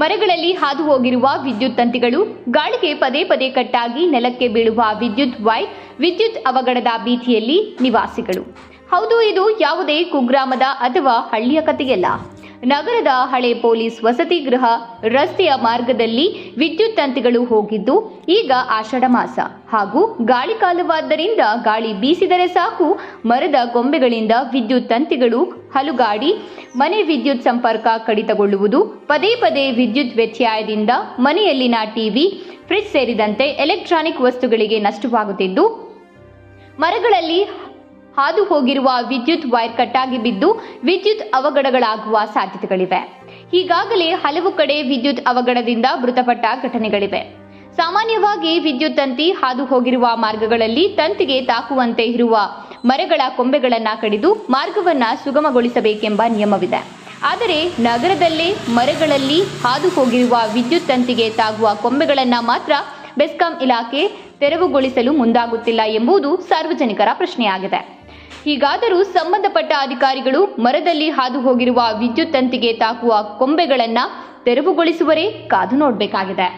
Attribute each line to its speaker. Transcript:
Speaker 1: ಮರಗಳಲ್ಲಿ ಹಾದು ಹೋಗಿರುವ ವಿದ್ಯುತ್ ತಂತಿಗಳು, ಗಾಳಿಗೆ ಪದೇ ಪದೇ ಕಟ್ಟಾಗಿ ನೆಲಕ್ಕೆ ಬೀಳುವ ವಿದ್ಯುತ್ ವೈರ್, ವಿದ್ಯುತ್ ಅವಘಡದ ಭೀತಿಯಲ್ಲಿ ನಿವಾಸಿಗಳು. ಹೌದು, ಇದು ಯಾವುದೇ ಕುಗ್ರಾಮದ ಅಥವಾ ಹಳ್ಳಿಯ ಕಥೆಯಲ್ಲ. ನಗರದ ಹಳೆ ಪೊಲೀಸ್ ವಸತಿ ಗೃಹ ರಸ್ತೆಯ ಮಾರ್ಗದಲ್ಲಿ ವಿದ್ಯುತ್ ತಂತಿಗಳು ಹೋಗಿದ್ದು, ಈಗ ಆಷಾಢ ಮಾಸ ಹಾಗೂ ಗಾಳಿ ಕಾಲವಾದ್ದರಿಂದ ಗಾಳಿ ಬೀಸಿದರೆ ಸಾಕು ಮರದ ಕೊಂಬೆಗಳಿಂದ ವಿದ್ಯುತ್ ತಂತಿಗಳು ಹಲುಗಾಡಿ ಮನೆ ವಿದ್ಯುತ್ ಸಂಪರ್ಕ ಕಡಿತಗೊಳ್ಳುವುದು, ಪದೇ ಪದೇ ವಿದ್ಯುತ್ ವ್ಯತ್ಯಯದಿಂದ ಮನೆಯಲ್ಲಿನ ಟಿವಿ, ಫ್ರಿಡ್ಜ್ ಸೇರಿದಂತೆ ಎಲೆಕ್ಟ್ರಾನಿಕ್ ವಸ್ತುಗಳಿಗೆ ನಷ್ಟವಾಗುತ್ತಿದ್ದು, ಮರಗಳಲ್ಲಿ ಹಾದು ಹೋಗಿರುವ ವಿದ್ಯುತ್ ವೈರ್ ಕಟ್ಟಾಗಿ ಬಿದ್ದು ವಿದ್ಯುತ್ ಅವಘಡಗಳಾಗುವ ಸಾಧ್ಯತೆಗಳಿವೆ. ಈಗಾಗಲೇ ಹಲವು ಕಡೆ ವಿದ್ಯುತ್ ಅವಘಡದಿಂದ ಮೃತಪಟ್ಟ ಘಟನೆಗಳಿವೆ. ಸಾಮಾನ್ಯವಾಗಿ ವಿದ್ಯುತ್ ತಂತಿ ಹಾದು ಹೋಗಿರುವ ಮಾರ್ಗಗಳಲ್ಲಿ ತಂತಿಗೆ ತಾಕುವಂತೆ ಇರುವ ಮರಗಳ ಕೊಂಬೆಗಳನ್ನು ಕಡಿದು ಮಾರ್ಗವನ್ನು ಸುಗಮಗೊಳಿಸಬೇಕೆಂಬ ನಿಯಮವಿದೆ. ಆದರೆ ನಗರದಲ್ಲೇ ಮರಗಳಲ್ಲಿ ಹಾದು ಹೋಗಿರುವ ವಿದ್ಯುತ್ ತಂತಿಗೆ ತಾಗುವ ಕೊಂಬೆಗಳನ್ನು ಮಾತ್ರ ಬೆಸ್ಕಾಂ ಇಲಾಖೆ ತೆರವುಗೊಳಿಸಲು ಮುಂದಾಗುತ್ತಿಲ್ಲ ಎಂಬುದು ಸಾರ್ವಜನಿಕರ ಪ್ರಶ್ನೆಯಾಗಿದೆ. ಹೀಗಾದರೂ ಸಂಬಂಧಪಟ್ಟ ಅಧಿಕಾರಿಗಳು ಮರದಲ್ಲಿ ಹಾದು ಹೋಗಿರುವ ವಿದ್ಯುತ್ ತಂತಿಗೆ ತಾಕುವ ಕೊಂಬೆಗಳನ್ನು ತೆರವುಗೊಳಿಸುವರೇ ಕಾದು ನೋಡಬೇಕಾಗಿದೆ.